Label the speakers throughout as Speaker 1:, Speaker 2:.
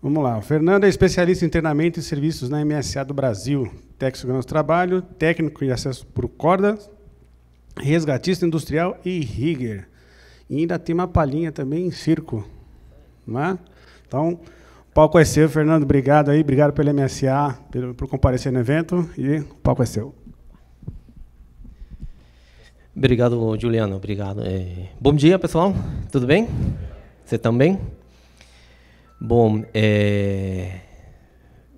Speaker 1: Vamos lá. O Fernando é especialista em treinamento e serviços na MSA do Brasil. Técnico de segurança do trabalho, técnico de acesso por cordas, resgatista industrial e rigger. E ainda tem uma palhinha também em circo. Não é? Então, o palco é seu, Fernando. Obrigado aí. Obrigado pelo MSA, por comparecer no evento. E o palco é seu.
Speaker 2: Obrigado, Juliano. Obrigado. Bom dia, pessoal. Tudo bem? Você também? Bom,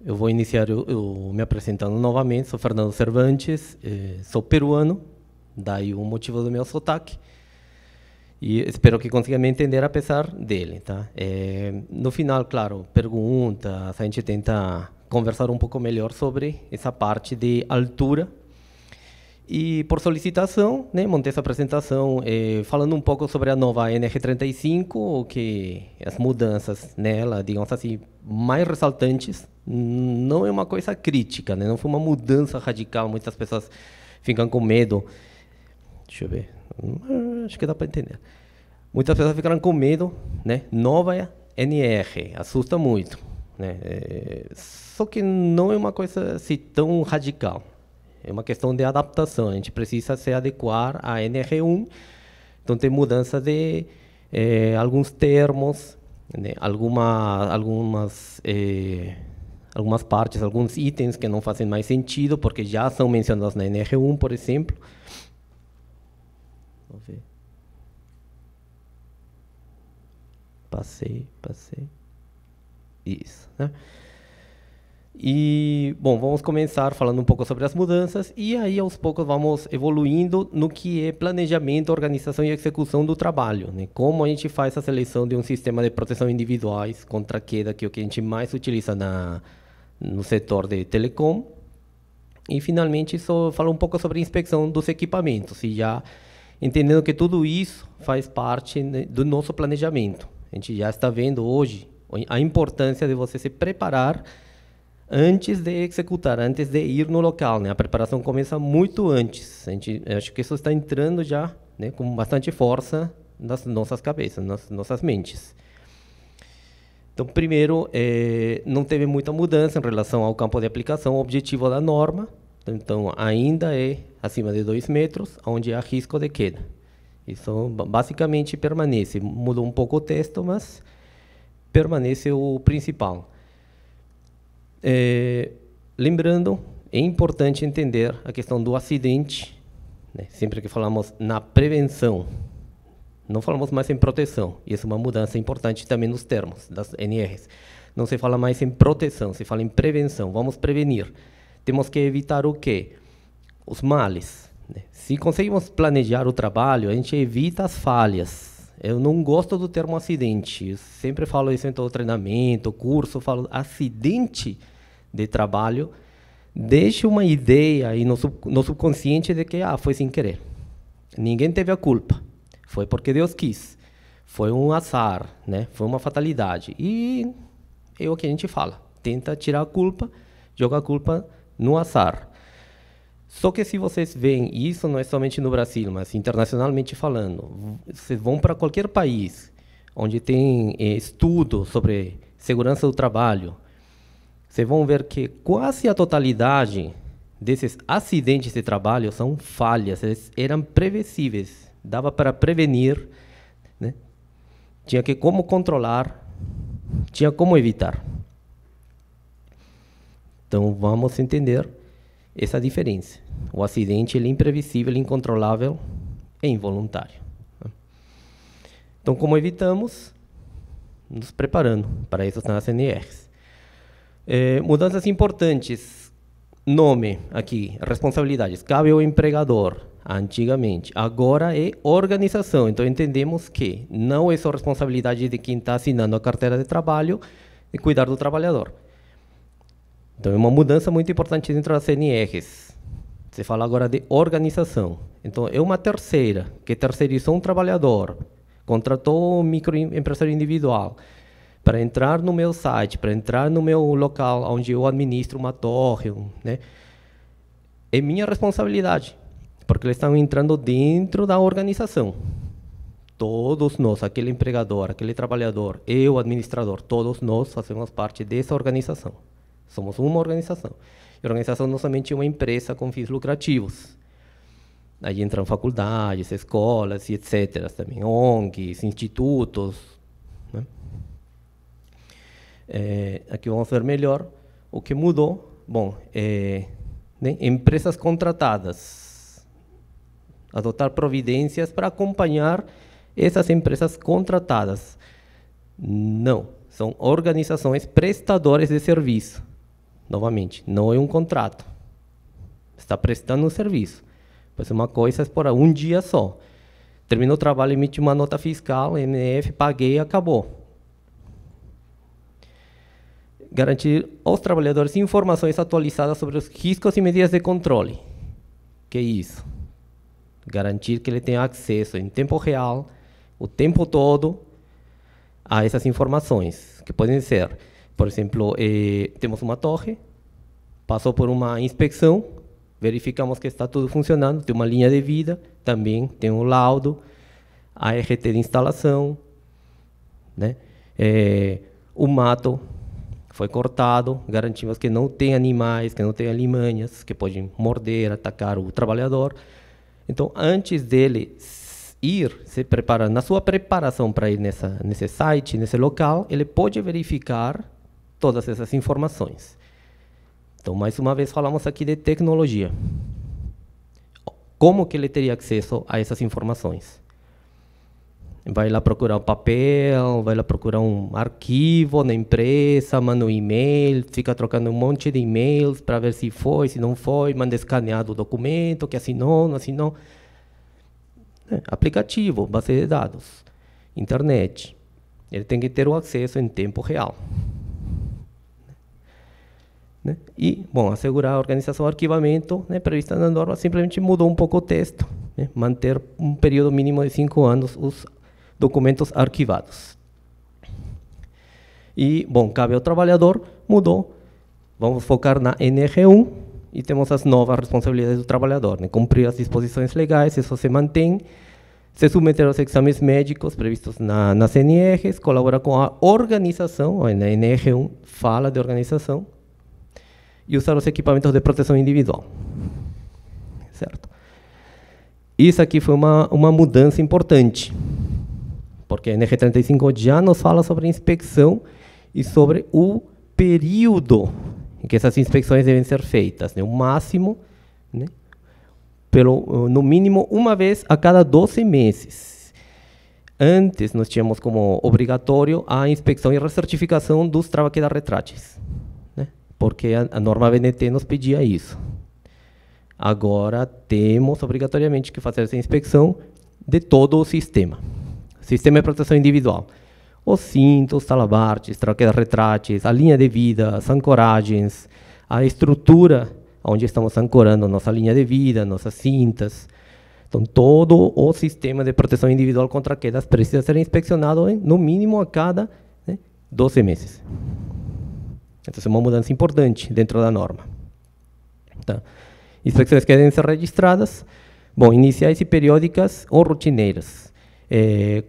Speaker 2: eu vou iniciar eu me apresentando novamente. Sou Fernando Cervantes, sou peruano, daí o motivo do meu sotaque. E espero que consiga me entender apesar dele, tá? No final, claro, perguntas, a gente tenta conversar um pouco melhor sobre essa parte de altura. E por solicitação, né, montei essa apresentação falando um pouco sobre a nova NR35, que as mudanças nela, digamos assim, mais ressaltantes, não é uma coisa crítica, né, não foi uma mudança radical, muitas pessoas ficam com medo. Deixa eu ver, acho que dá para entender. Muitas pessoas ficaram com medo, né, nova NR, assusta muito, né, só que não é uma coisa assim tão radical. É uma questão de adaptação, a gente precisa se adequar à NR1, então tem mudança de alguns termos, né, algumas partes, alguns itens que não fazem mais sentido, porque já são mencionados na NR1, por exemplo. Vamos ver. Passei. Isso, né? E, bom, vamos começar falando um pouco sobre as mudanças e aí, aos poucos, vamos evoluindo no que é planejamento, organização e execução do trabalho, né? Como a gente faz a seleção de um sistema de proteção individuais contra queda, que é o que a gente mais utiliza no setor de telecom. E, finalmente, só falar um pouco sobre a inspeção dos equipamentos, e já entendendo que tudo isso faz parte, né, do nosso planejamento. A gente já está vendo hoje a importância de você se preparar antes de executar, antes de ir no local, né? A preparação começa muito antes. Acho que isso está entrando já, né, com bastante força nas nossas cabeças, nas nossas mentes. Então, primeiro, não teve muita mudança em relação ao campo de aplicação, o objetivo da norma. Então, ainda é acima de 2 metros, onde há risco de queda. Isso basicamente permanece. Mudou um pouco o texto, mas permanece o principal. Lembrando, é importante entender a questão do acidente, né? Sempre que falamos na prevenção, não falamos mais em proteção, e isso é uma mudança importante também nos termos das NRs. Não se fala mais em proteção, se fala em prevenção, vamos prevenir. Temos que evitar o quê? Os males, né? Se conseguimos planejar o trabalho, a gente evita as falhas. Eu não gosto do termo acidente, eu sempre falo isso em todo treinamento, curso, falo acidente de trabalho, deixa uma ideia aí no subconsciente de que foi sem querer. Ninguém teve a culpa, foi porque Deus quis, foi um azar, né? Foi uma fatalidade. E é o que a gente fala, tenta tirar a culpa, joga a culpa no azar. Só que se vocês veem, e isso não é somente no Brasil, mas internacionalmente falando, vocês vão para qualquer país onde tem estudo sobre segurança do trabalho, vocês vão ver que quase a totalidade desses acidentes de trabalho são falhas, eles eram previsíveis, dava para prevenir, né? Tinha como controlar, tinha como evitar. Então, vamos entender essa diferença. O acidente ele é imprevisível, incontrolável e involuntário. Então, como evitamos? Nos preparando para isso nas NRs. Mudanças importantes. Nome, aqui, responsabilidades. Cabe ao empregador, antigamente. Agora é organização. Então, entendemos que não é só responsabilidade de quem está assinando a carteira de trabalho e cuidar do trabalhador. Então, é uma mudança muito importante dentro das NRs. Você fala agora de organização. Então, é uma terceira, que terceirizou um trabalhador, contratou um microempresário individual para entrar no meu site, para entrar no meu local onde eu administro uma torre, né? É minha responsabilidade, porque eles estão entrando dentro da organização. todos nós, aquele empregador, aquele trabalhador, eu, o administrador, todos nós fazemos parte dessa organização. Somos uma organização. E a organização não somente é uma empresa com fins lucrativos. Aí entram faculdades, escolas e etc. Também ONGs, institutos. Né? Aqui vamos ver melhor o que mudou. Bom, né, empresas contratadas. Adotar providências para acompanhar essas empresas contratadas. Não, são organizações prestadoras de serviço. Novamente, não é um contrato. Está prestando um serviço. Mas uma coisa é por um dia só. Terminou o trabalho, emite uma nota fiscal, NF, paguei, acabou. Garantir aos trabalhadores informações atualizadas sobre os riscos e medidas de controle. Que é isso? Garantir que ele tenha acesso em tempo real, o tempo todo, a essas informações, que podem ser, por exemplo, temos uma torre, passou por uma inspeção, verificamos que está tudo funcionando, tem uma linha de vida, também tem um laudo, a RT de instalação, né? O mato foi cortado, garantimos que não tem animais, que não tem alimanhas, que podem morder, atacar o trabalhador. Então, antes dele ir se preparar, na sua preparação para ir nesse site, nesse local, ele pode verificar todas essas informações. Então, mais uma vez, falamos aqui de tecnologia. Como que ele teria acesso a essas informações? Vai lá procurar um papel, vai lá procurar um arquivo na empresa, manda um e-mail, fica trocando um monte de e-mails para ver se foi, se não foi, manda escaneado o documento, que assinou, não assinou. Aplicativo, base de dados, internet. Ele tem que ter o acesso em tempo real. Né? E, bom, assegurar a organização do arquivamento, né, prevista na norma, simplesmente mudou um pouco o texto, né? Manter um período mínimo de 5 anos os documentos arquivados. E, bom, cabe ao trabalhador, mudou. Vamos focar na NR1 e temos as novas responsabilidades do trabalhador, né? Cumprir as disposições legais, isso se mantém, se submeter aos exames médicos previstos nas NRs, colaborar com a organização, na NR1 fala de organização, e usar os equipamentos de proteção individual. Certo? Isso aqui foi uma mudança importante, porque a NR35 já nos fala sobre inspeção e sobre o período em que essas inspeções devem ser feitas, né? O máximo, né? No mínimo uma vez a cada 12 meses. Antes nós tínhamos como obrigatório a inspeção e recertificação dos trabequedas-retráteis, né? Porque a norma BNT nos pedia isso. Agora temos obrigatoriamente que fazer essa inspeção de todo o sistema. Sistema de proteção individual. Os cintos, talabartes, trabequedas-retráteis, a linha de vida, as ancoragens, a estrutura onde estamos ancorando nossa linha de vida, nossas cintas. Então, todo o sistema de proteção individual contra quedas precisa ser inspecionado no mínimo a cada 12 meses. Então, é uma mudança importante dentro da norma. Tá? Inspeções que devem ser registradas, bom, iniciais e periódicas ou rotineiras.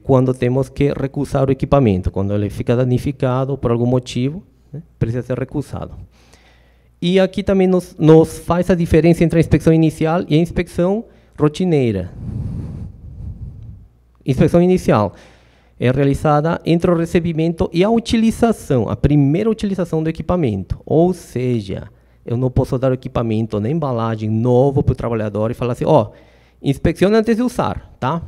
Speaker 2: Quando temos que recusar o equipamento, quando ele fica danificado por algum motivo, né, precisa ser recusado. E aqui também nos faz a diferença entre a inspeção inicial e a inspeção rotineira. Inspeção inicial é realizada entre o recebimento e a utilização, a primeira utilização do equipamento. Ou seja, eu não posso dar o equipamento na embalagem novo para o trabalhador e falar assim, inspecione antes de usar, tá?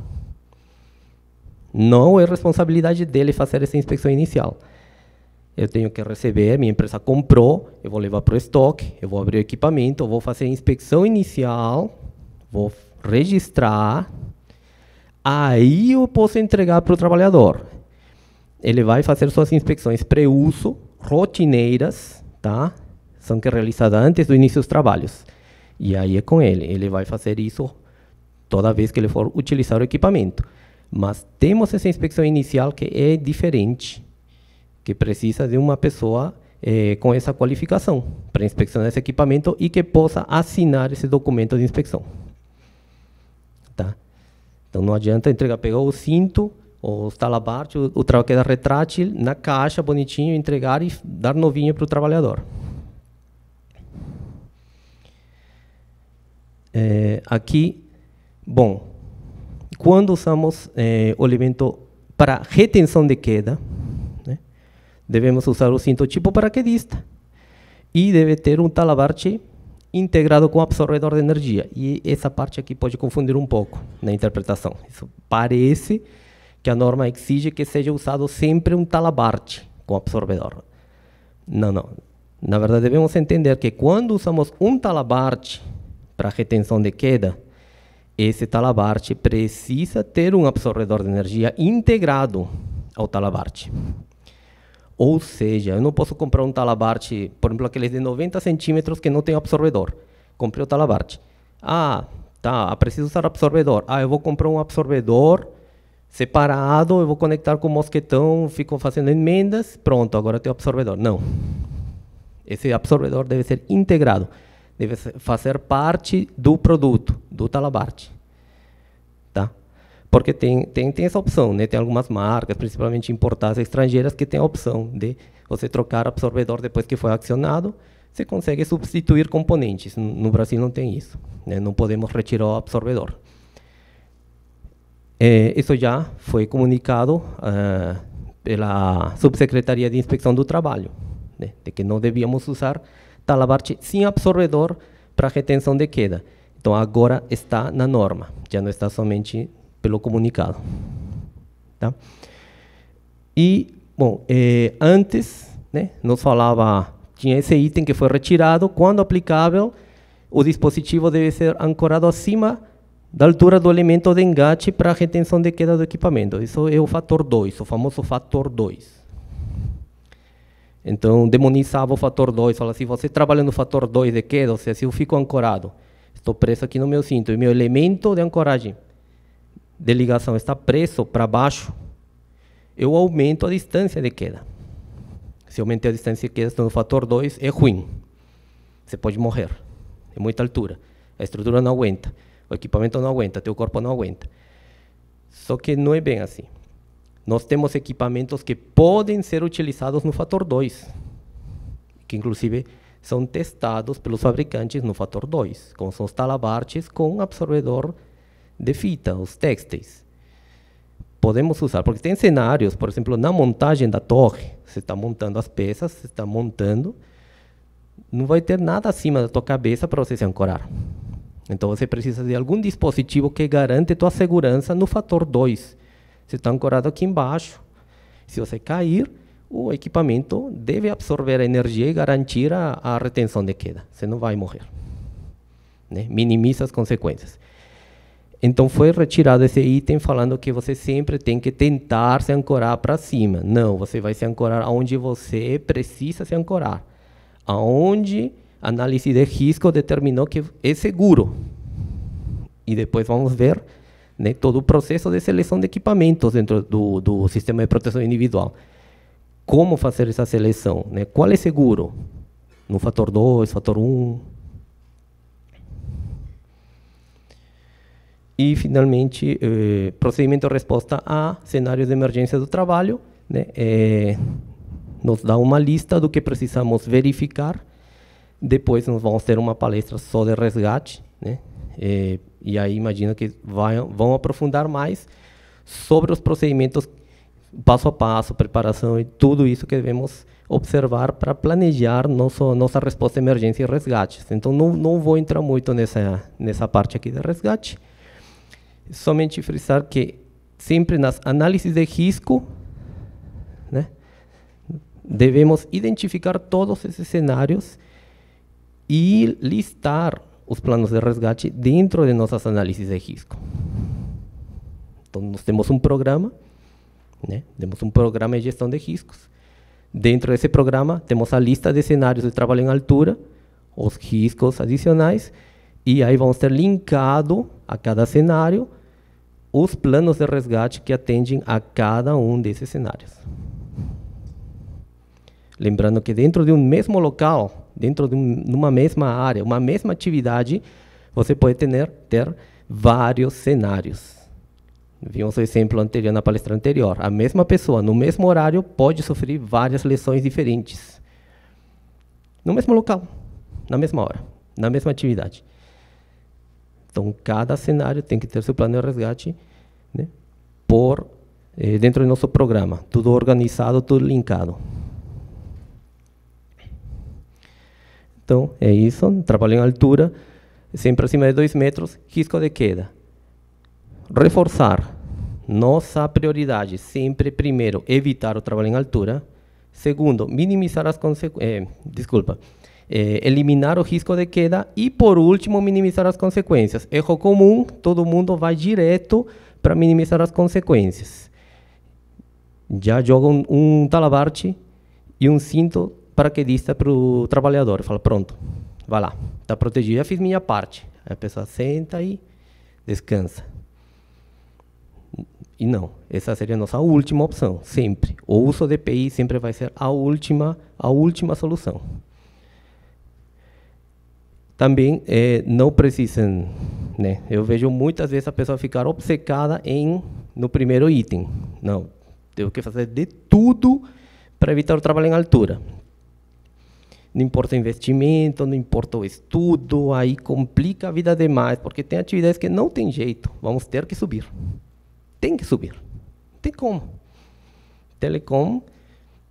Speaker 2: Não é responsabilidade dele fazer essa inspeção inicial. Eu tenho que receber, minha empresa comprou, eu vou levar para o estoque, eu vou abrir o equipamento, eu vou fazer a inspeção inicial, vou registrar, aí eu posso entregar para o trabalhador. Ele vai fazer suas inspeções pré-uso, rotineiras, tá? São que realizadas antes do início dos trabalhos. E aí é com ele, ele vai fazer isso toda vez que ele for utilizar o equipamento. Mas temos essa inspeção inicial que é diferente, que precisa de uma pessoa com essa qualificação para inspecionar esse equipamento e que possa assinar esse documento de inspeção. Tá? Então, não adianta entregar, pegar o cinto, os talabartes, o traquedo retrátil, na caixa, bonitinho, entregar e dar novinho para o trabalhador. Aqui, bom, quando usamos o elemento para retenção de queda, né, devemos usar o cinto tipo paraquedista e deve ter um talabarte integrado com absorvedor de energia. E essa parte aqui pode confundir um pouco na interpretação. Isso parece que a norma exige que seja usado sempre um talabarte com absorvedor. Não, não. Na verdade, devemos entender que quando usamos um talabarte para retenção de queda, esse talabarte precisa ter um absorvedor de energia integrado ao talabarte. Ou seja, eu não posso comprar um talabarte, por exemplo, aqueles de 90 centímetros que não tem absorvedor. Comprei o talabarte. Ah, tá, preciso usar absorvedor. Ah, eu vou comprar um absorvedor separado, eu vou conectar com o mosquetão, fico fazendo emendas, pronto, agora tem o absorvedor. Não. Esse absorvedor deve ser integrado. Deve fazer parte do produto, do talabarte. Tá? Porque tem essa opção, né? Tem algumas marcas, principalmente importadas estrangeiras, que tem a opção de você trocar absorvedor depois que foi acionado, você consegue substituir componentes. No Brasil não tem isso, né? Não podemos retirar o absorvedor. Isso já foi comunicado pela Subsecretaria de Inspeção do Trabalho, né? De que não devíamos usar talabarte sem absorvedor para retenção de queda. Então, agora está na norma, já não está somente pelo comunicado. Tá? E, bom, antes, né, nos falava, tinha esse item que foi retirado, quando aplicável, o dispositivo deve ser ancorado acima da altura do elemento de engate para retenção de queda do equipamento. Isso é o fator 2, o famoso fator 2. Então, demonizava o fator 2, falava assim, você trabalha no fator 2 de queda, ou seja, se eu fico ancorado, estou preso aqui no meu cinto, e meu elemento de ancoragem de ligação está preso para baixo, eu aumento a distância de queda. Se eu aumentei a distância de queda, estou no fator 2, é ruim. Você pode morrer, é muita altura. A estrutura não aguenta, o equipamento não aguenta, teu corpo não aguenta. Só que não é bem assim. Nós temos equipamentos que podem ser utilizados no fator 2, que inclusive são testados pelos fabricantes no fator 2, como são os talabartes com absorvedor de fita, os têxteis. Podemos usar, porque tem cenários, por exemplo, na montagem da torre, você está montando as peças, você está montando, não vai ter nada acima da tua cabeça para você se ancorar. Então você precisa de algum dispositivo que garante tua segurança no fator 2. Você está ancorado aqui embaixo. Se você cair, o equipamento deve absorver a energia e garantir a retenção de queda. Você não vai morrer, né? Minimiza as consequências. Então foi retirado esse item falando que você sempre tem que tentar se ancorar para cima. Não, você vai se ancorar onde você precisa se ancorar. Aonde a análise de risco determinou que é seguro. E depois vamos ver, né, todo o processo de seleção de equipamentos dentro do sistema de proteção individual. Como fazer essa seleção? Né? Qual é seguro? No fator 2, fator 1. E, finalmente, procedimento de resposta a cenários de emergência do trabalho, né? Nos dá uma lista do que precisamos verificar. Depois nós vamos ter uma palestra só de resgate, né? E aí imagino que vão aprofundar mais sobre os procedimentos passo a passo, preparação e tudo isso que devemos observar para planejar nossa resposta a emergência e resgate. Então não vou entrar muito nessa parte aqui de resgate, somente frisar que sempre nas análises de risco, né, devemos identificar todos esses cenários e listar os planos de resgate dentro de nossas análises de risco. Então, nós temos um programa, né? Temos um programa de gestão de riscos. Dentro desse programa, temos a lista de cenários de trabalho em altura, os riscos adicionais, e aí vamos ter linkado a cada cenário os planos de resgate que atendem a cada um desses cenários. Lembrando que dentro de um mesmo local, dentro de uma mesma área, uma mesma atividade, você pode ter vários cenários. Vimos o exemplo anterior na palestra anterior. A mesma pessoa, no mesmo horário, pode sofrer várias lesões diferentes. No mesmo local, na mesma hora, na mesma atividade. Então, cada cenário tem que ter seu plano de resgate, né, dentro do nosso programa. Tudo organizado, tudo linkado. Então, é isso. Trabalho em altura, sempre acima de 2 metros, risco de queda. Reforçar. Nossa prioridade, sempre primeiro, evitar o trabalho em altura. Segundo, minimizar as consequências. Eliminar o risco de queda. E, por último, minimizar as consequências. Erro comum, todo mundo vai direto para minimizar as consequências. Já joga um talabarte e um cinto paraquedista para o trabalhador. Fala, pronto, vai lá, está protegido, já fiz minha parte. Aí a pessoa senta e descansa. E não, essa seria a nossa última opção, sempre. O uso de EPI sempre vai ser a última solução. Também não precisam, né? Eu vejo muitas vezes a pessoa ficar obcecada no primeiro item. Não, tenho que fazer de tudo para evitar o trabalho em altura. Não importa o investimento, não importa o estudo, aí complica a vida demais, porque tem atividades que não tem jeito, vamos ter que subir. Tem que subir, não tem como. Telecom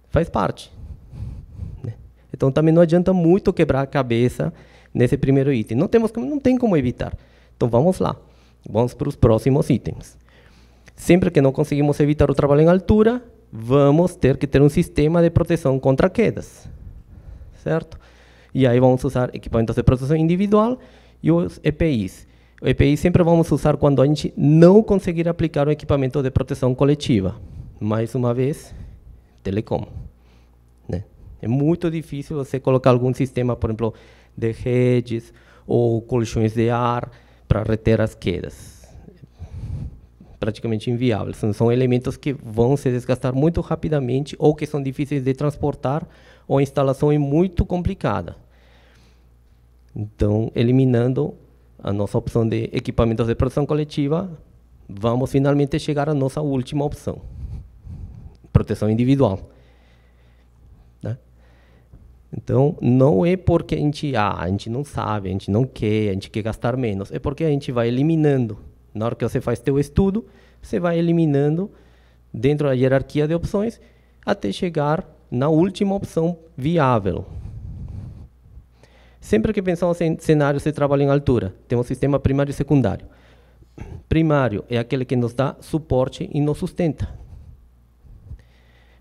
Speaker 2: faz parte. Então também não adianta muito quebrar a cabeça nesse primeiro item. Não tem como evitar. Então vamos lá, vamos para os próximos itens. Sempre que não conseguimos evitar o trabalho em altura, vamos ter que ter um sistema de proteção contra quedas. Certo? E aí vamos usar equipamentos de proteção individual e os EPIs. O EPI sempre vamos usar quando a gente não conseguir aplicar o equipamento de proteção coletiva. Mais uma vez, telecom. Né? É muito difícil você colocar algum sistema, por exemplo, de redes ou colchões de ar para reter as quedas. Praticamente inviável. São elementos que vão se desgastar muito rapidamente ou que são difíceis de transportar ou a instalação é muito complicada. Então, eliminando a nossa opção de equipamentos de proteção coletiva, vamos finalmente chegar à nossa última opção, proteção individual. Né? Então, não é porque a gente não sabe, a gente não quer, a gente quer gastar menos, é porque a gente vai eliminando. Na hora que você faz seu estudo, você vai eliminando dentro da hierarquia de opções até chegar na última opção viável. Sempre que pensamos em cenários de trabalho em altura, temos sistema primário e secundário. Primário é aquele que nos dá suporte e nos sustenta.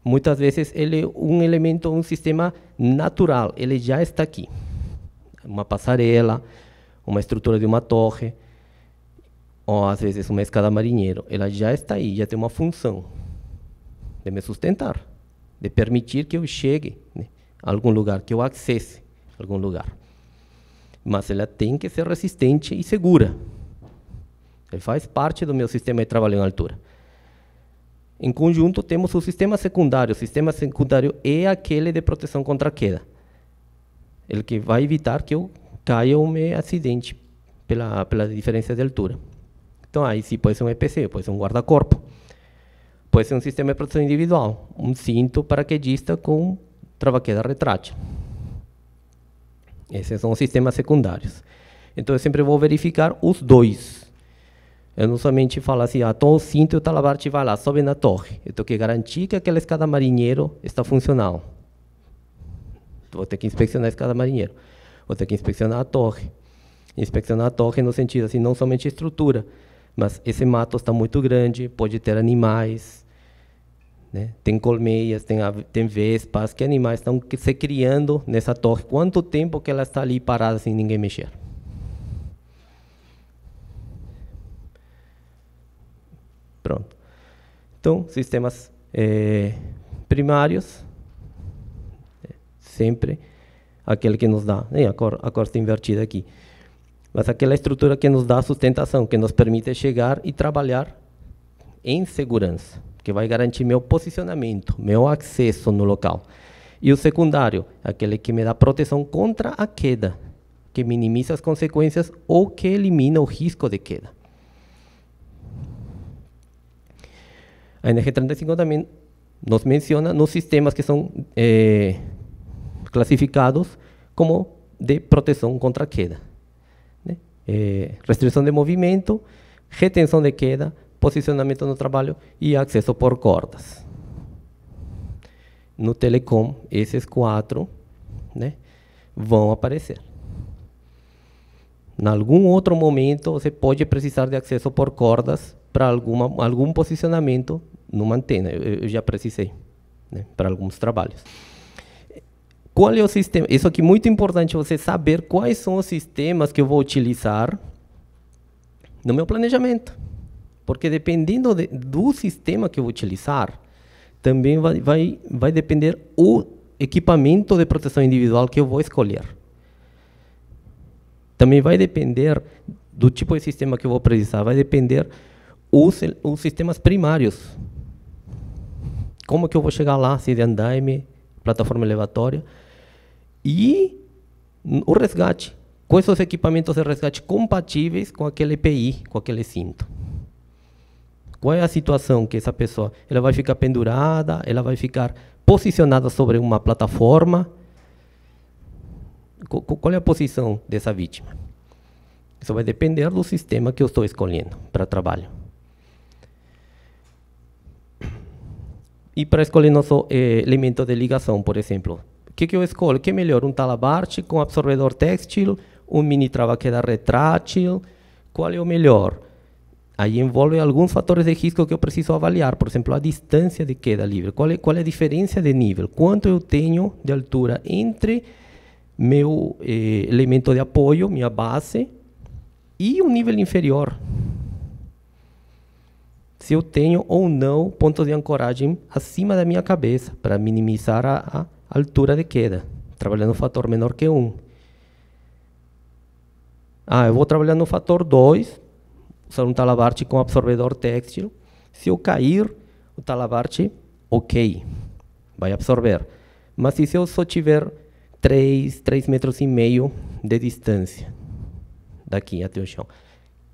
Speaker 2: Muitas vezes ele é um elemento, um sistema natural, ele já está aqui. Uma passarela, uma estrutura de uma torre, ou às vezes uma escada marinheiro, ela já está aí, já tem uma função de me sustentar, de permitir que eu chegue, né, a algum lugar, que eu acesse a algum lugar. Mas ela tem que ser resistente e segura. Ele faz parte do meu sistema de trabalho em altura. Em conjunto, temos o sistema secundário. O sistema secundário é aquele de proteção contra a queda. Ele que vai evitar que eu caia ou me acidente pela diferença de altura. Então, aí sim, pode ser um EPC, pode ser um guarda-corpo. Pode ser um sistema de proteção individual, um cinto paraquedista com trava-queda retrátil. Esses são os sistemas secundários. Então, eu sempre vou verificar os dois. Eu não somente falo assim, então o cinto e o talabarte vai lá, sobe na torre. Eu tenho que garantir que aquela escada marinheiro está funcional. Vou ter que inspecionar a escada marinheiro. Vou ter que inspecionar a torre. Inspecionar a torre no sentido, assim, não somente a estrutura, mas esse mato está muito grande, pode ter animais, né? Tem colmeias, tem vespas, que animais estão se criando nessa torre? Quanto tempo que ela está ali parada sem ninguém mexer? Pronto. Então, sistemas primários, sempre aquele que nos dá, a cor está invertida aqui, mas aquela estrutura que nos dá sustentação, que nos permite chegar e trabalhar em segurança, que vai garantir meu posicionamento, meu acesso no local. E o secundário, aquele que me dá proteção contra a queda, que minimiza as consequências ou que elimina o risco de queda. A NR35 também nos menciona nos sistemas que são classificados como de proteção contra queda, né? Restrição de movimento, retenção de queda, posicionamento no trabalho e acesso por cordas. No telecom, esses 4, né, vão aparecer. Em algum outro momento, você pode precisar de acesso por cordas para algum posicionamento numa antena. Eu já precisei, né, para alguns trabalhos. Qual é o sistema? Isso aqui é muito importante você saber quais são os sistemas que eu vou utilizar no meu planejamento. Porque dependendo do sistema que eu vou utilizar, também vai depender o equipamento de proteção individual que eu vou escolher. Também vai depender do tipo de sistema que eu vou precisar, vai depender os sistemas primários. Como que eu vou chegar lá, se de andaime, plataforma elevatória, e o resgate. Quais são os equipamentos de resgate compatíveis com aquele EPI, com aquele cinto? Qual é a situação que essa pessoa, ela vai ficar pendurada, ela vai ficar posicionada sobre uma plataforma? Qual é a posição dessa vítima? Isso vai depender do sistema que eu estou escolhendo para trabalho. E para escolher nosso elemento de ligação, por exemplo, o que eu escolho? O que é melhor? Um talabarte com absorvedor têxtil, um mini trava-queda retrátil? Qual é o melhor? Aí envolve alguns fatores de risco que eu preciso avaliar, por exemplo, a distância de queda livre. Qual é a diferença de nível? Quanto eu tenho de altura entre meu elemento de apoio, minha base, e o nível inferior? Se eu tenho ou não pontos de ancoragem acima da minha cabeça, para minimizar a altura de queda, trabalhando no fator menor que 1. Eu vou trabalhar no fator 2, usar um talabarte com absorvedor têxtil. Se eu cair, o talabarte, ok, vai absorver. Mas se eu só tiver 3,5 metros de distância daqui até o chão,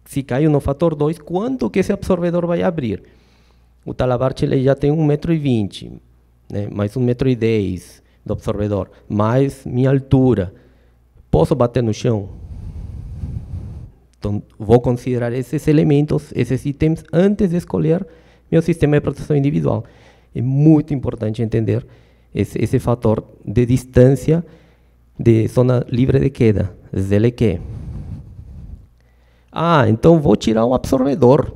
Speaker 2: se caiu no fator 2, quanto que esse absorvedor vai abrir? O talabarte ele já tem 1,20 m, né, mais 1,10 m do absorvedor, mais minha altura. Posso bater no chão? Então, vou considerar esses elementos, esses itens, antes de escolher meu sistema de proteção individual. É muito importante entender esse fator de distância de zona livre de queda, ZLQ. Então vou tirar um absorvedor.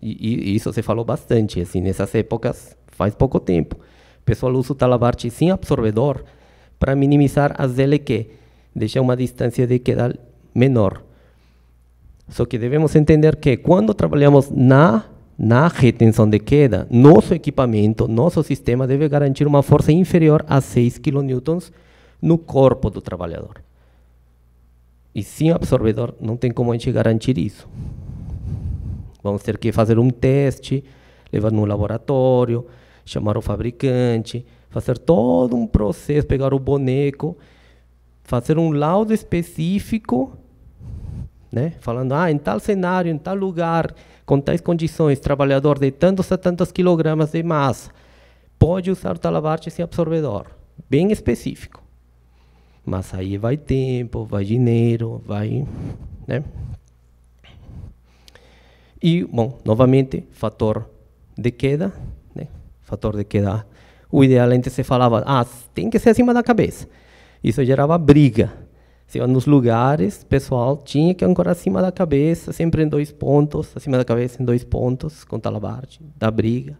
Speaker 2: E isso se falou bastante, assim, nessas épocas, faz pouco tempo. O pessoal usa o talabarte sem absorvedor para minimizar a ZLQ, deixar uma distância de queda menor. Só que devemos entender que quando trabalhamos na retenção de queda, nosso equipamento, nosso sistema deve garantir uma força inferior a 6 kN no corpo do trabalhador. E sem absorvedor não tem como a gente garantir isso. Vamos ter que fazer um teste, levar no laboratório, chamar o fabricante, fazer todo um processo, pegar o boneco, fazer um laudo específico, né, falando, em tal cenário, em tal lugar, com tais condições, trabalhador de tantos a tantos quilogramas de massa, pode usar o talabarte sem absorvedor, bem específico. Mas aí vai tempo, vai dinheiro, vai, né? E, bom, novamente, fator de queda, né? Fator de queda, o ideal antes se falava, tem que ser acima da cabeça. Isso gerava briga. Se ia nos lugares, pessoal tinha que ancorar acima da cabeça, sempre em 2 pontos, acima da cabeça em 2 pontos, com talabarte, da briga,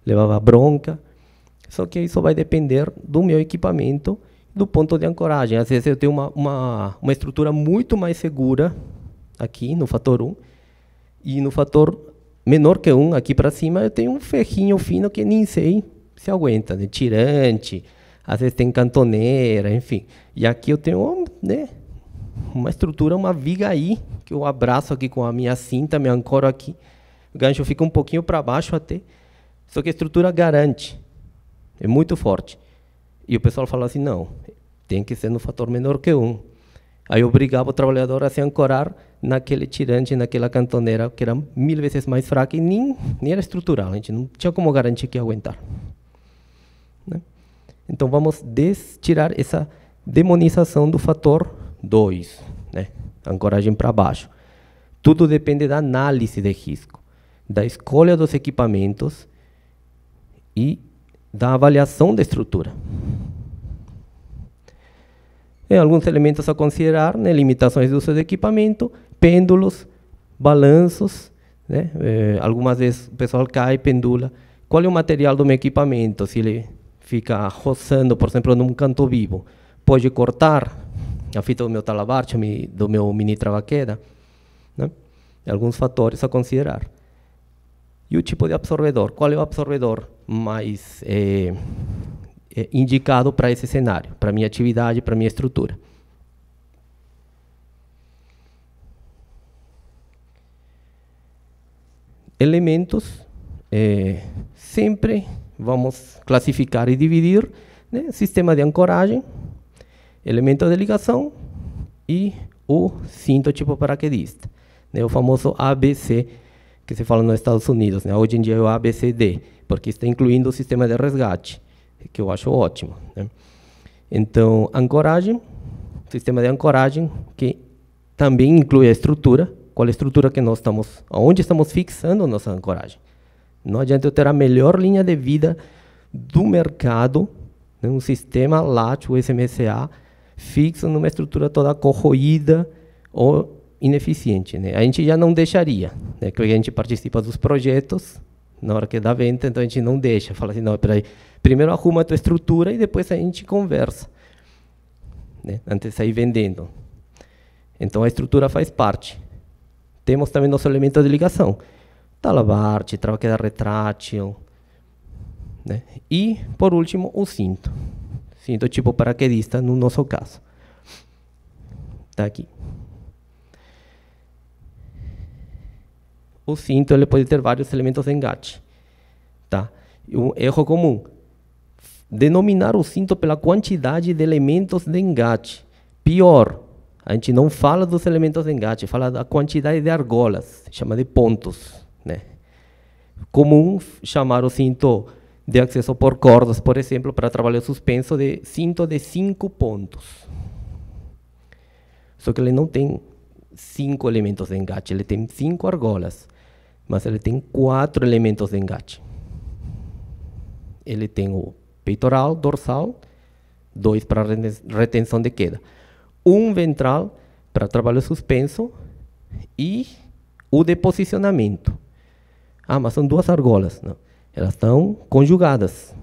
Speaker 2: levava bronca. Só que isso vai depender do meu equipamento, do ponto de ancoragem. Às vezes eu tenho uma estrutura muito mais segura aqui no fator 1, e no fator menor que 1, aqui para cima, eu tenho um ferrinho fino que nem sei se aguenta, né? Tirante, às vezes tem cantoneira, enfim. E aqui eu tenho, né, uma estrutura, uma viga aí, que eu abraço aqui com a minha cinta, me ancoro aqui, o gancho fica um pouquinho para baixo até, só que a estrutura garante, é muito forte. E o pessoal fala assim, não, tem que ser no fator menor que 1. Aí obrigava o trabalhador a se ancorar naquele tirante, naquela cantoneira, que era 1000 vezes mais fraca e nem era estrutural, a gente não tinha como garantir que ia aguentar. Né? Então vamos tirar essa demonização do fator 2, né? Ancoragem para baixo. Tudo depende da análise de risco, da escolha dos equipamentos e da avaliação da estrutura. Alguns elementos a considerar, né? Limitações do uso de equipamento, pêndulos, balanços, né? Algumas vezes o pessoal cai e pendula. Qual é o material do meu equipamento? Se ele fica roçando, por exemplo, num canto vivo, pode cortar a fita do meu talabarte, do meu mini trava-queda, né? Alguns fatores a considerar. E o tipo de absorvedor? Qual é o absorvedor mais indicado para esse cenário, para minha atividade, para minha estrutura? Elementos, sempre vamos classificar e dividir, né? Sistema de ancoragem, elemento de ligação e o cinto tipo paraquedista, né? O famoso ABC, que se fala nos Estados Unidos, né? Hoje em dia é o ABCD, porque está incluindo o sistema de resgate, que eu acho ótimo, né? Então, ancoragem, sistema de ancoragem, que também inclui a estrutura. Qual é a estrutura que nós estamos, aonde estamos fixando nossa ancoragem? Não adianta eu ter a melhor linha de vida do mercado, né, um sistema LAT, o SMCA, fixo numa estrutura toda corroída ou ineficiente, né? A gente já não deixaria, né, que a gente participa dos projetos, na hora que dá venda, então a gente não deixa, fala assim, não, peraí, primeiro arruma a tua estrutura e depois a gente conversa, né, antes de sair vendendo. Então a estrutura faz parte. Temos também nosso elemento de ligação, talabarte, trava-queda retrátil, né? E, por último, o cinto tipo paraquedista, no nosso caso. Está aqui. O cinto ele pode ter vários elementos de engate. Tá? Um erro comum, denominar o cinto pela quantidade de elementos de engate. Pior, a gente não fala dos elementos de engate, fala da quantidade de argolas, chama de pontos, né? Comum chamar o cinto de acesso por cordas, por exemplo, para trabalho suspenso, de cinto de 5 pontos. Só que ele não tem 5 elementos de engate, ele tem 5 argolas, mas ele tem 4 elementos de engate. Ele tem o peitoral, dorsal, 2 para retenção de queda, um ventral para trabalho suspenso e o de posicionamento. Ah, mas são 2 argolas. Não, elas estão conjugadas.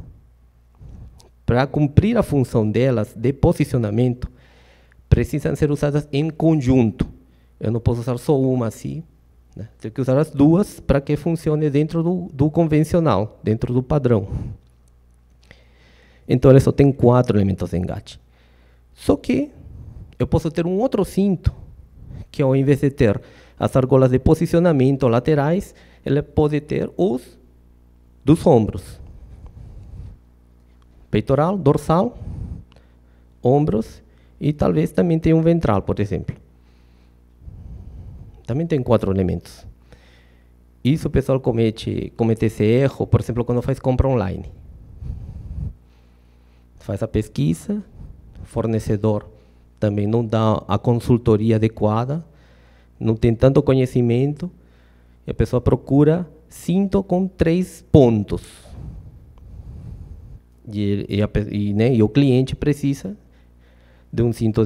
Speaker 2: Para cumprir a função delas de posicionamento, precisam ser usadas em conjunto. Eu não posso usar só uma assim, né? Tenho que usar as 2 para que funcione dentro do convencional, dentro do padrão. Então, ele só tem 4 elementos de engate. Só que eu posso ter um outro cinto, que ao invés de ter as argolas de posicionamento laterais, ele pode ter os dos ombros. Peitoral, dorsal, ombros e talvez também tenha um ventral, por exemplo. Também tem 4 elementos. Isso o pessoal comete esse erro, por exemplo, quando faz compra online. Faz a pesquisa, fornecedor também não dá a consultoria adequada, não tem tanto conhecimento, e a pessoa procura cinto com 3 pontos. E o cliente precisa de um cinto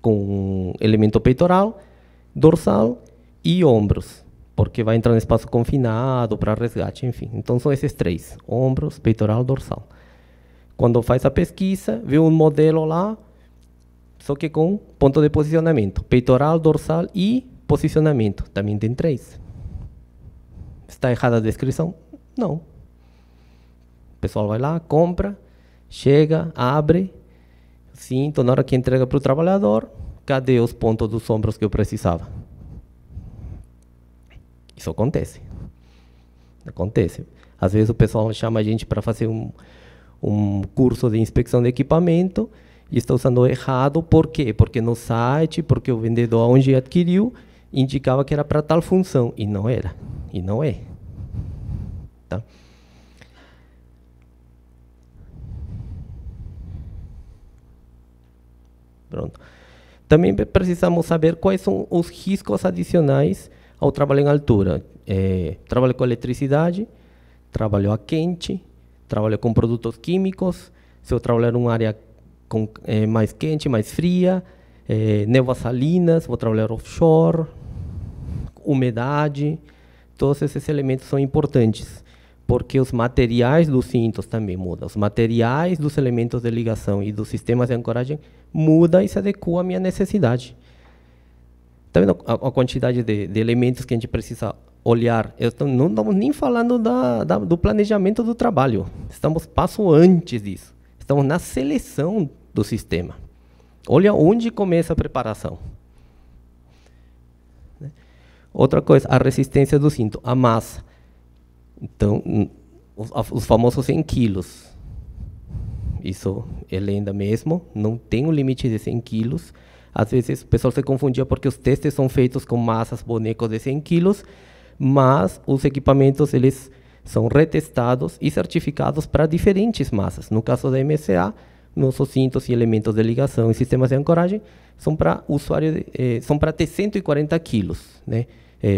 Speaker 2: com elemento peitoral, dorsal e ombros, porque vai entrar no espaço confinado para resgate, enfim. Então são esses 3, ombros, peitoral, dorsal. Quando faz a pesquisa, vê um modelo lá, só que com ponto de posicionamento, peitoral, dorsal e posicionamento, também tem 3. Está errada a descrição? Não. O pessoal vai lá, compra, chega, abre, cinto, na hora que entrega para o trabalhador, cadê os pontos dos ombros que eu precisava? Isso acontece. Acontece. Às vezes o pessoal chama a gente para fazer um curso de inspeção de equipamento e está usando errado. Por quê? Porque no site, porque o vendedor onde adquiriu, indicava que era para tal função, e não era, e não é. Tá? Pronto. Também precisamos saber quais são os riscos adicionais ao trabalho em altura. Trabalho com eletricidade, trabalho a quente, trabalho com produtos químicos, se eu trabalhar em uma área mais quente, mais fria, névoas salinas, vou trabalhar offshore, umidade, todos esses elementos são importantes, porque os materiais dos cintos também mudam, os materiais dos elementos de ligação e dos sistemas de ancoragem mudam e se adequam à minha necessidade. Está vendo a quantidade de elementos que a gente precisa olhar? Não estamos nem falando do planejamento do trabalho, estamos passo antes disso, estamos na seleção do sistema. Olha onde começa a preparação. Outra coisa, a resistência do cinto, a massa. Então, os famosos 100 quilos. Isso é lenda mesmo, não tem um limite de 100 quilos. Às vezes o pessoal se confundia porque os testes são feitos com massas, bonecos de 100 quilos, mas os equipamentos eles são retestados e certificados para diferentes massas. No caso da MSA, nossos cintos e elementos de ligação e sistemas de ancoragem são para usuário, são para ter 140 quilos, né?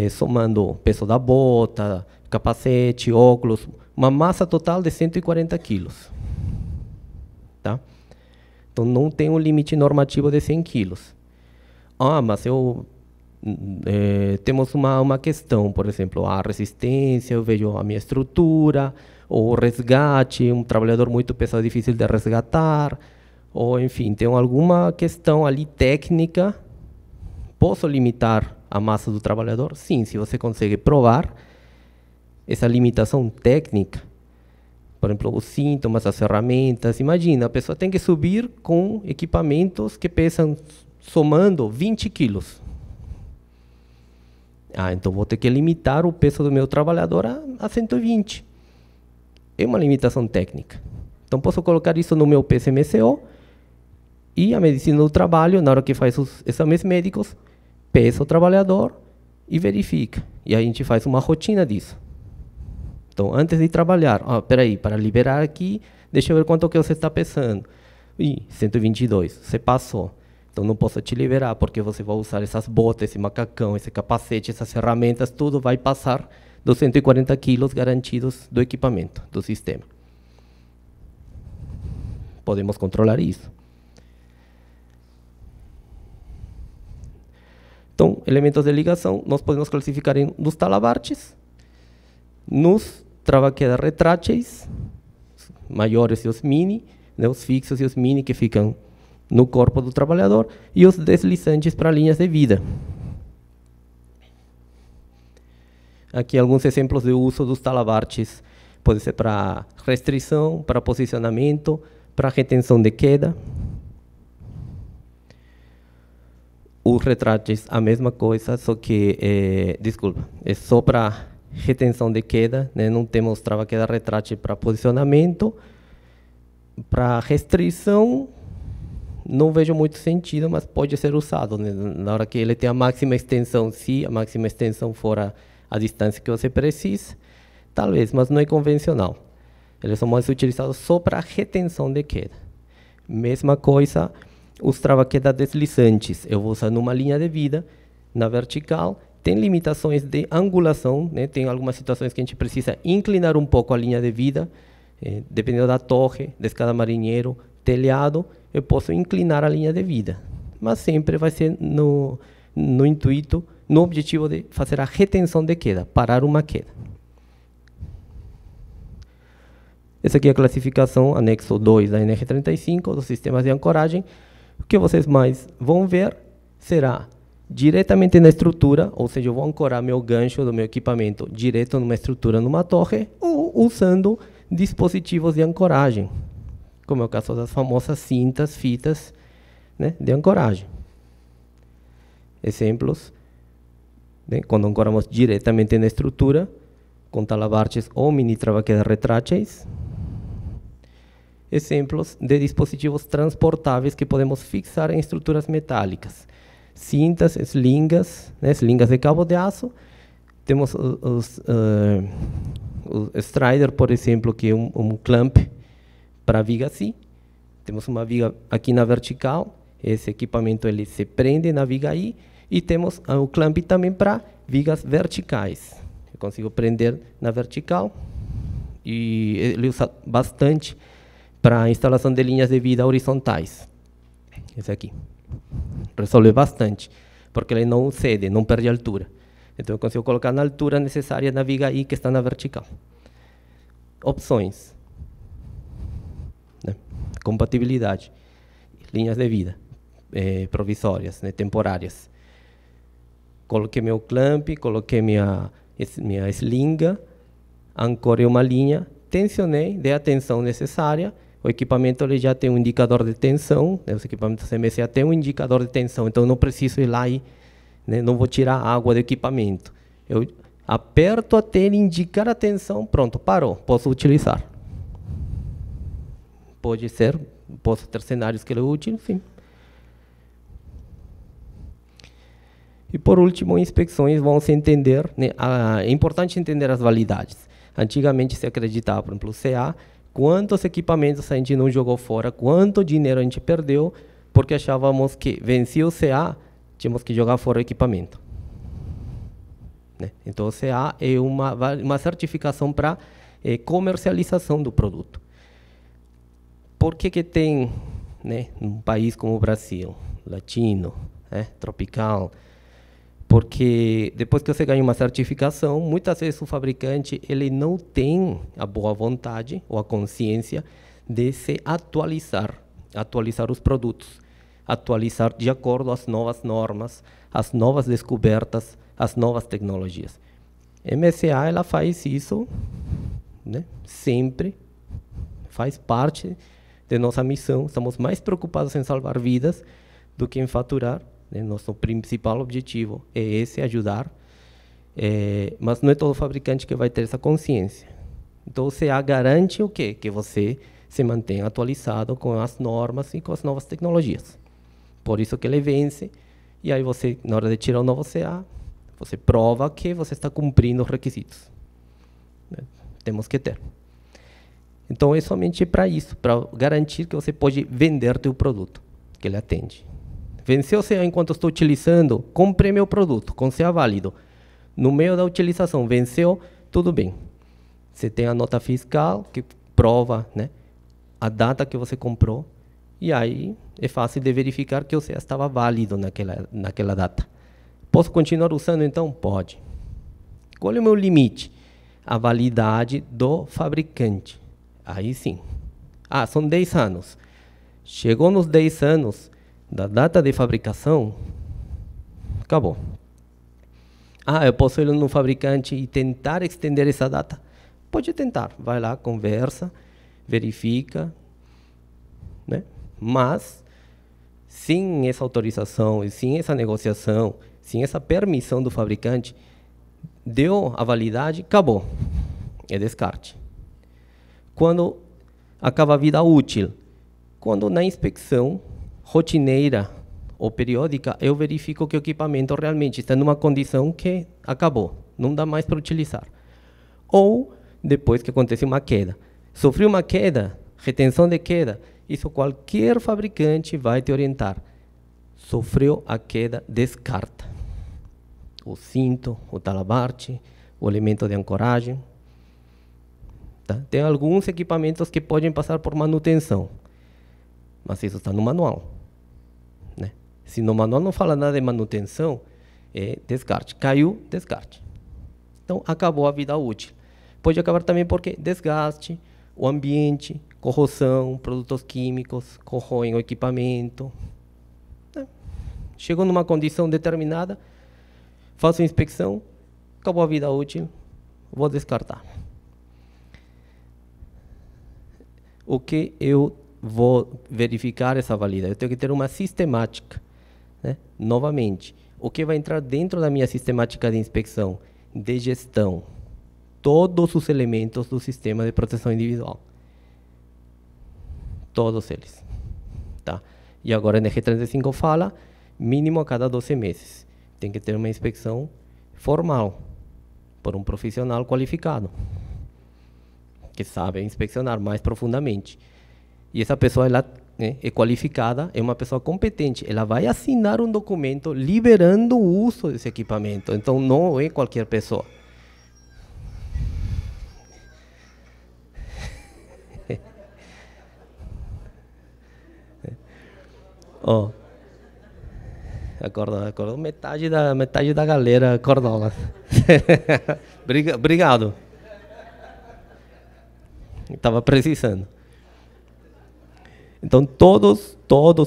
Speaker 2: Somando peso da bota, capacete, óculos, uma massa total de 140 quilos. Tá? Então, não tem um limite normativo de 100 quilos. Mas temos uma questão, por exemplo, a resistência, eu vejo a minha estrutura, ou resgate, um trabalhador muito pesado, difícil de resgatar, ou enfim, tem alguma questão ali técnica, posso limitar a massa do trabalhador? Sim, se você consegue provar essa limitação técnica, por exemplo, os sintomas, as ferramentas, imagina, a pessoa tem que subir com equipamentos que pesam, somando 20 quilos. Então vou ter que limitar o peso do meu trabalhador a 120. É uma limitação técnica. Então posso colocar isso no meu PCMCO e a medicina do trabalho, na hora que faz os exames médicos, pesa o trabalhador e verifica. E a gente faz uma rotina disso. Então, antes de trabalhar, peraí, para liberar aqui, deixa eu ver quanto que você está pesando. 122, você passou. Então, não posso te liberar, porque você vai usar essas botas, esse macacão, esse capacete, essas ferramentas, tudo vai passar dos 140 quilos garantidos do equipamento, do sistema. Podemos controlar isso. Então, elementos de ligação, nós podemos classificar nos talabartes, nos trava-queda retráteis, maiores e os mini, né, os fixos e os mini que ficam no corpo do trabalhador, e os deslizantes para linhas de vida. Aqui alguns exemplos de uso dos talabartes, pode ser para restrição, para posicionamento, para retenção de queda. Os retráteis, a mesma coisa, só que, é só para retenção de queda, né? Não temos trava-queda retrátil para posicionamento. Para restrição, não vejo muito sentido, mas pode ser usado, né? Na hora que ele tem a máxima extensão, se a máxima extensão for a distância que você precisa, talvez, mas não é convencional. Eles são mais utilizados só para retenção de queda. Mesma coisa, os trava-queda deslizantes, eu vou usar numa linha de vida, na vertical, tem limitações de angulação, né? Tem algumas situações que a gente precisa inclinar um pouco a linha de vida, dependendo da torre, da escada marinheiro, telhado, eu posso inclinar a linha de vida, mas sempre vai ser no intuito, no objetivo de fazer a retenção de queda, parar uma queda. Essa aqui é a classificação, anexo 2 da NR35, dos sistemas de ancoragem. O que vocês mais vão ver será diretamente na estrutura, ou seja, eu vou ancorar meu gancho do meu equipamento direto numa estrutura, numa torre, ou usando dispositivos de ancoragem, como é o caso das famosas cintas, fitas, né, de ancoragem. Exemplos, né, quando ancoramos diretamente na estrutura, com talabartes ou mini trava-queda retráteis. exemplos de dispositivos transportáveis que podemos fixar em estruturas metálicas. Cintas, slingas, né, slingas de cabo de aço. Temos o Strider, por exemplo, que é um clamp para viga assim. Temos uma viga aqui na vertical. Esse equipamento ele se prende na viga aí. E temos o clamp também para vigas verticais. Eu consigo prender na vertical. E ele usa bastante para a instalação de linhas de vida horizontais. Esse aqui. Resolve bastante, porque ele não cede, não perde altura. Então eu consigo colocar na altura necessária na viga I que está na vertical. Opções. Né? Compatibilidade. Linhas de vida provisórias, né? Temporárias. Coloquei meu clamp, coloquei minha slinga, ancorei uma linha, tensionei, dei a tensão necessária. O equipamento ele já tem um indicador de tensão, né? Os equipamentos CMSA têm um indicador de tensão, então eu não preciso ir lá e, né, não vou tirar água do equipamento. Eu aperto até ele indicar a tensão, pronto, parou, posso utilizar. Pode ser, posso ter cenários que ele é útil, sim. E por último, inspeções vão se entender, né, é importante entender as validades. Antigamente se acreditava, por exemplo, o CA, quantos equipamentos a gente não jogou fora, quanto dinheiro a gente perdeu, porque achávamos que vencia o CA, tínhamos que jogar fora o equipamento. Né? Então o CA é uma certificação para comercialização do produto. Por que tem, né, um país como o Brasil, latino, né, tropical? Porque depois que você ganha uma certificação, muitas vezes o fabricante ele não tem a boa vontade ou a consciência de se atualizar os produtos, atualizar de acordo às novas normas, às novas descobertas, às novas tecnologias. A MSA ela faz isso, né, sempre, faz parte de nossa missão. Estamos mais preocupados em salvar vidas do que em faturar. Nosso principal objetivo é esse, ajudar, mas não é todo fabricante que vai ter essa consciência. Então, o CA garante o quê? Que você se mantenha atualizado com as normas e com as novas tecnologias. Por isso que ele vence, e aí você, na hora de tirar o novo CA, você prova que você está cumprindo os requisitos. Temos que ter. Então, é somente para isso, para garantir que você pode vender seu produto, que ele atende. Venceu o CA enquanto estou utilizando, comprei meu produto com CA válido. No meio da utilização, venceu, tudo bem. Você tem a nota fiscal que prova, né, a data que você comprou, e aí é fácil de verificar que o CA estava válido naquela data. Posso continuar usando então? Pode. Qual é o meu limite? A validade do fabricante. Aí sim. Ah, são 10 anos. Chegou nos 10 anos da data de fabricação, acabou. Ah, eu posso ir no fabricante e tentar estender essa data? Pode tentar, vai lá, conversa, verifica, né? Mas, sem essa autorização, sem essa negociação, sem essa permissão do fabricante, deu a validade, acabou, é descarte. Quando acaba a vida útil? Quando na inspeção rotineira ou periódica, eu verifico que o equipamento realmente está numa condição que acabou, não dá mais para utilizar. Ou, depois que acontece uma queda. Sofreu uma queda, retenção de queda, isso qualquer fabricante vai te orientar. Sofreu a queda, descarta. O cinto, o talabarte, o elemento de ancoragem. Tá? Tem alguns equipamentos que podem passar por manutenção, mas isso está no manual. Se no manual não fala nada de manutenção, é descarte. Caiu, descarte. Então, acabou a vida útil. Pode acabar também porque desgaste, o ambiente, corrosão, produtos químicos, corroem o equipamento. Chegou numa condição determinada, faço a inspeção, acabou a vida útil, vou descartar. O que eu vou verificar essa validade? Eu tenho que ter uma sistemática. Né? Novamente, o que vai entrar dentro da minha sistemática de inspeção, de gestão? Todos os elementos do sistema de proteção individual. todos eles. Tá? E agora a NR35 fala, mínimo a cada 12 meses. Tem que ter uma inspeção formal, por um profissional qualificado, que sabe inspecionar mais profundamente. E essa pessoa, ela, né, é qualificada, é uma pessoa competente, ela vai assinar um documento liberando o uso desse equipamento, então não é qualquer pessoa. Ó, acordou metade da galera acordou lá. Obrigado. Estava precisando. Então, todos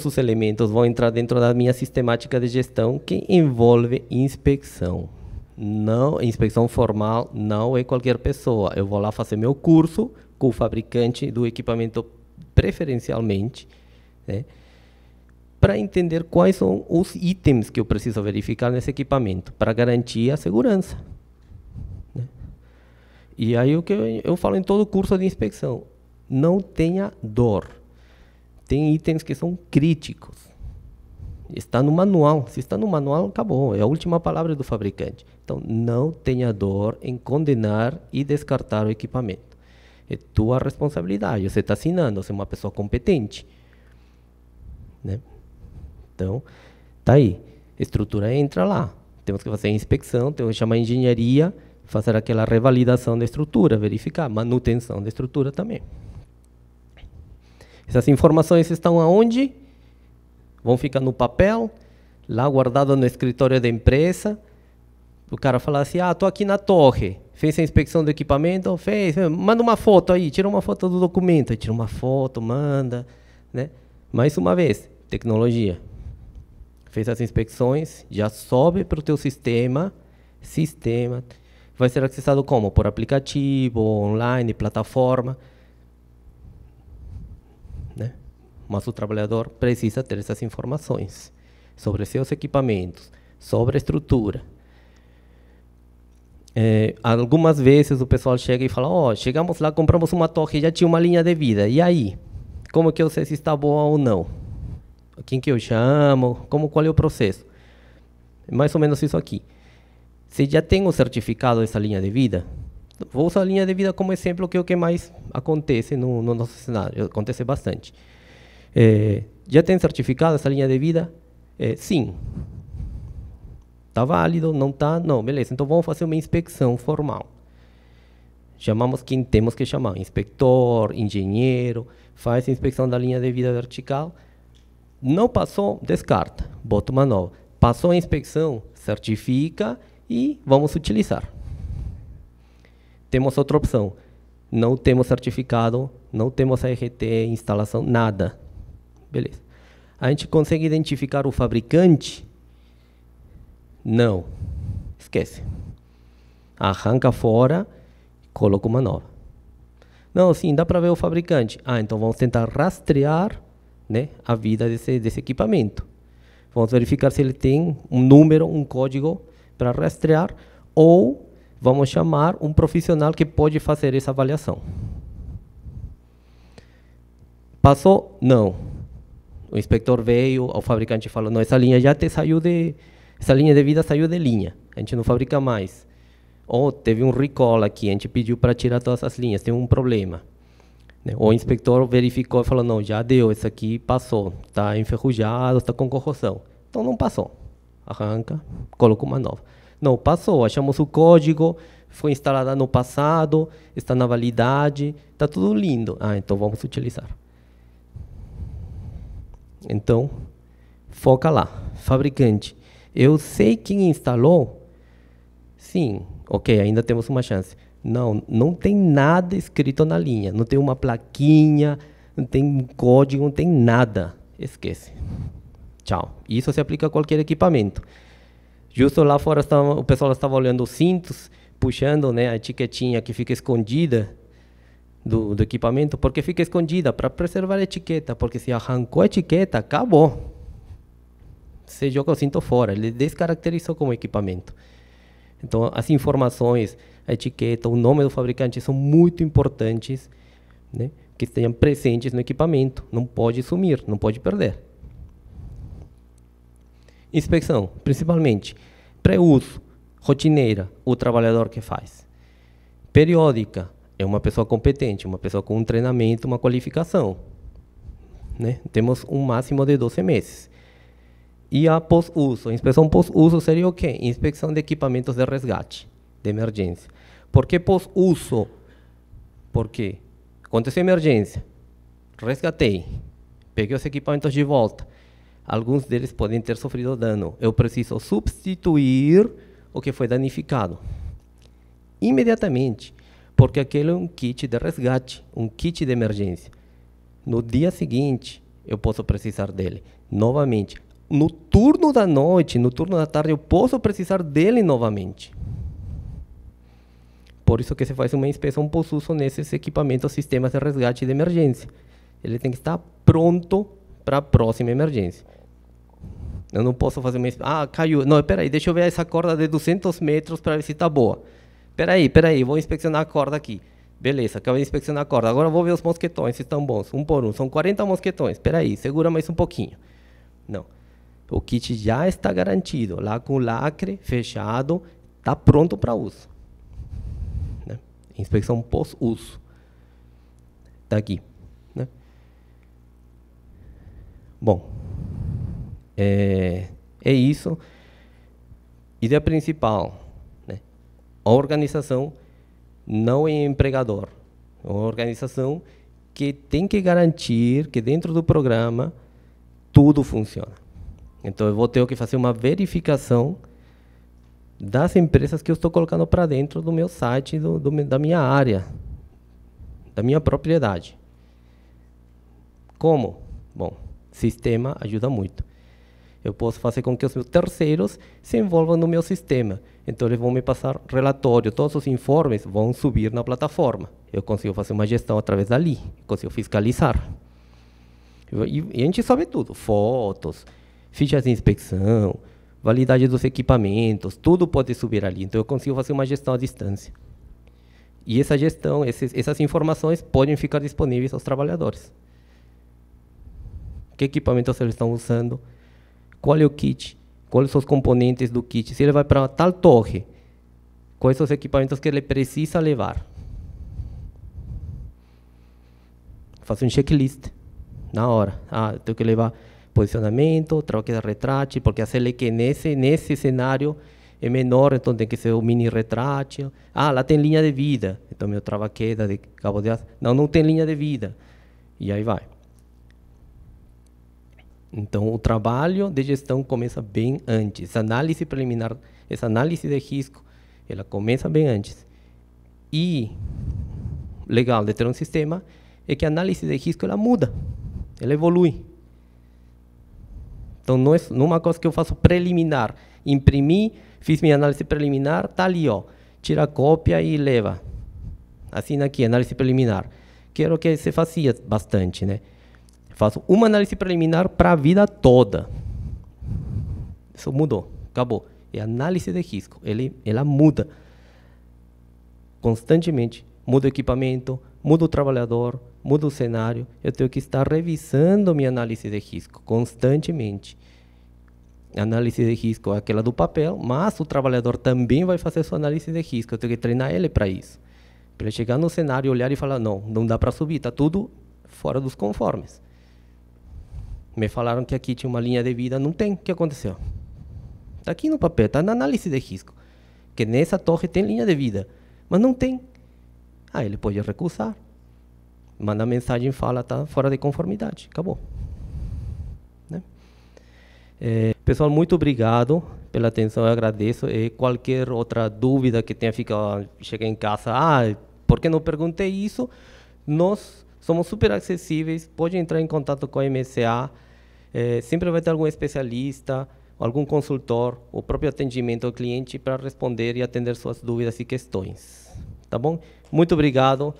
Speaker 2: os elementos vão entrar dentro da minha sistemática de gestão que envolve inspeção. Não, inspeção formal não é qualquer pessoa. Eu vou lá fazer meu curso com o fabricante do equipamento preferencialmente, né, para entender quais são os itens que eu preciso verificar nesse equipamento, para garantir a segurança. Né? E aí o que eu falo em todo curso de inspeção, não tenha dor. Tem itens que são críticos. Está no manual. Se está no manual, acabou. É a última palavra do fabricante. Então, não tenha dor em condenar e descartar o equipamento. É tua responsabilidade. Você está assinando, você é uma pessoa competente. Né? Então, tá aí. A estrutura entra lá. Temos que fazer a inspeção, temos que chamar a engenharia, fazer aquela revalidação da estrutura, verificar, manutenção da estrutura também. Essas informações estão aonde? Vão ficar no papel, lá guardado no escritório da empresa. O cara fala assim, estou aqui na torre, fez a inspeção do equipamento? Fez, manda uma foto aí, tira uma foto do documento, aí tira uma foto, manda. Né? Mais uma vez, tecnologia. Fez as inspeções, já sobe para o teu sistema, vai ser acessado como? Por aplicativo, online, plataforma. Né? Mas o trabalhador precisa ter essas informações sobre seus equipamentos, sobre a estrutura. Algumas vezes o pessoal chega e fala, chegamos lá, compramos uma torre, já tinha uma linha de vida, e aí? Como que eu sei se está boa ou não? Quem que eu chamo? Qual é o processo? É mais ou menos isso aqui. Se já tem o certificado dessa linha de vida, vou usar a linha de vida como exemplo, que é o que mais acontece no nosso cenário, acontece bastante. Já tem certificado essa linha de vida? Sim. Está válido? Não está? Não, beleza. Então vamos fazer uma inspeção formal. Chamamos quem temos que chamar, inspetor, engenheiro, faz a inspeção da linha de vida vertical. Não passou, descarta, bota uma nova. Passou a inspeção, certifica e vamos utilizar. Temos outra opção. Não temos certificado, não temos ART, instalação, nada. Beleza. A gente consegue identificar o fabricante? Não. Esquece. Arranca fora, coloca uma nova. Não, sim, dá para ver o fabricante. Então vamos tentar rastrear, né, a vida desse equipamento. Vamos verificar se ele tem um número, um código para rastrear, ou vamos chamar um profissional que pode fazer essa avaliação. Passou? Não. O inspector veio, o fabricante falou, não, essa linha essa linha de vida saiu de linha, a gente não fabrica mais. Ou teve um recall aqui, a gente pediu para tirar todas as linhas, tem um problema. O inspector verificou e falou, não, já deu, esse aqui passou, está enferrujado, está com corrosão. Então não passou. Arranca, coloca uma nova. Não, passou, achamos o código, foi instalada no passado, está na validade, está tudo lindo. Então vamos utilizar. Então, foca lá, fabricante. Eu sei quem instalou? Sim, ok, ainda temos uma chance. Não tem nada escrito na linha, não tem uma plaquinha, não tem um código, não tem nada. Esquece. Tchau. Isso se aplica a qualquer equipamento. Justo lá fora o pessoal estava olhando os cintos, puxando, né, a etiquetinha que fica escondida do equipamento. Por que fica escondida? Para preservar a etiqueta, porque se arrancou a etiqueta, acabou. Você joga o cinto fora, ele descaracterizou como equipamento. Então, as informações, a etiqueta, o nome do fabricante são muito importantes, né, que estejam presentes no equipamento. Não pode sumir, não pode perder. Inspeção, principalmente, pré-uso, rotineira, o trabalhador que faz. Periódica, é uma pessoa competente, uma pessoa com um treinamento, uma qualificação. Né? Temos um máximo de 12 meses. E a pós-uso, a inspeção pós-uso seria o quê? Inspeção de equipamentos de resgate, de emergência. Por que pós-uso? Porque aconteceu emergência, resgatei, peguei os equipamentos de volta, alguns deles podem ter sofrido dano. Eu preciso substituir o que foi danificado imediatamente, porque aquele é um kit de resgate, um kit de emergência. No dia seguinte, eu posso precisar dele novamente. No turno da noite, no turno da tarde, eu posso precisar dele novamente. Por isso que se faz uma inspeção pós-uso nesses equipamentos, sistemas de resgate de emergência. Ele tem que estar pronto para a próxima emergência. Eu não posso fazer uma inspeção. Ah, caiu. Não, espera aí, deixa eu ver essa corda de 200 metros para ver se está boa. Espera aí, vou inspecionar a corda aqui. Beleza, acabei de inspecionar a corda. Agora vou ver os mosquetões, se estão bons, um por um. São 40 mosquetões. Espera aí, segura mais um pouquinho. Não. O kit já está garantido, lá com o lacre fechado, está pronto para uso. Né? Inspeção pós-uso. Está aqui. Né? Bom, é isso. Ideia principal, né? A organização não é empregador. É uma organização que tem que garantir que dentro do programa tudo funciona. Então, eu vou ter que fazer uma verificação das empresas que eu estou colocando para dentro do meu site, da minha área, da minha propriedade. Como? Bom, sistema ajuda muito. Eu posso fazer com que os meus terceiros se envolvam no meu sistema. Então, eles vão me passar relatório, todos os informes vão subir na plataforma. Eu consigo fazer uma gestão através dali, consigo fiscalizar. E a gente sabe tudo, fotos, fichas de inspeção, validade dos equipamentos, tudo pode subir ali. Então, eu consigo fazer uma gestão à distância. E essa gestão, essas informações podem ficar disponíveis aos trabalhadores. Que equipamentos eles estão usando, qual é o kit, quais são os componentes do kit, se ele vai para tal torre, quais são os equipamentos que ele precisa levar. Faço um checklist na hora. Ah, tenho que levar posicionamento, troca de retrátil, porque a CLQ nesse cenário é menor, então tem que ser o mini retrátil. Ah, lá tem linha de vida, então meu trava-queda de cabo de aço. Não tem linha de vida. E aí vai. Então, o trabalho de gestão começa bem antes. Essa análise preliminar, essa análise de risco, ela começa bem antes. E legal de ter um sistema é que a análise de risco ela muda, ela evolui. Então, não é uma coisa que eu faço preliminar. Imprimi, fiz minha análise preliminar, está ali, ó. Tira a cópia e leva. Assina aqui, análise preliminar. Que era o que se fazia bastante, né? Faço uma análise preliminar para a vida toda. Isso mudou, acabou. É análise de risco, ela muda constantemente. Muda o equipamento, muda o trabalhador, muda o cenário. Eu tenho que estar revisando minha análise de risco constantemente. A análise de risco é aquela do papel, mas o trabalhador também vai fazer sua análise de risco. Eu tenho que treinar ele para isso. Para ele chegar no cenário, olhar e falar, não dá para subir, está tudo fora dos conformes. Me falaram que aqui tinha uma linha de vida, não tem. O que aconteceu? Está aqui no papel, está na análise de risco. Que nessa torre tem linha de vida, mas não tem. Ah, ele pode recusar. Manda mensagem e fala, está fora de conformidade. Acabou. Né? Pessoal, muito obrigado pela atenção, eu agradeço. Qualquer outra dúvida que tenha ficado, cheguei em casa, por que não perguntei isso? Nós somos super acessíveis, pode entrar em contato com a MSA, sempre vai ter algum especialista, algum consultor, o próprio atendimento ao cliente para responder e atender suas dúvidas e questões. Tá bom? Muito obrigado,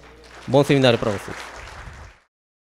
Speaker 2: bom seminário para vocês.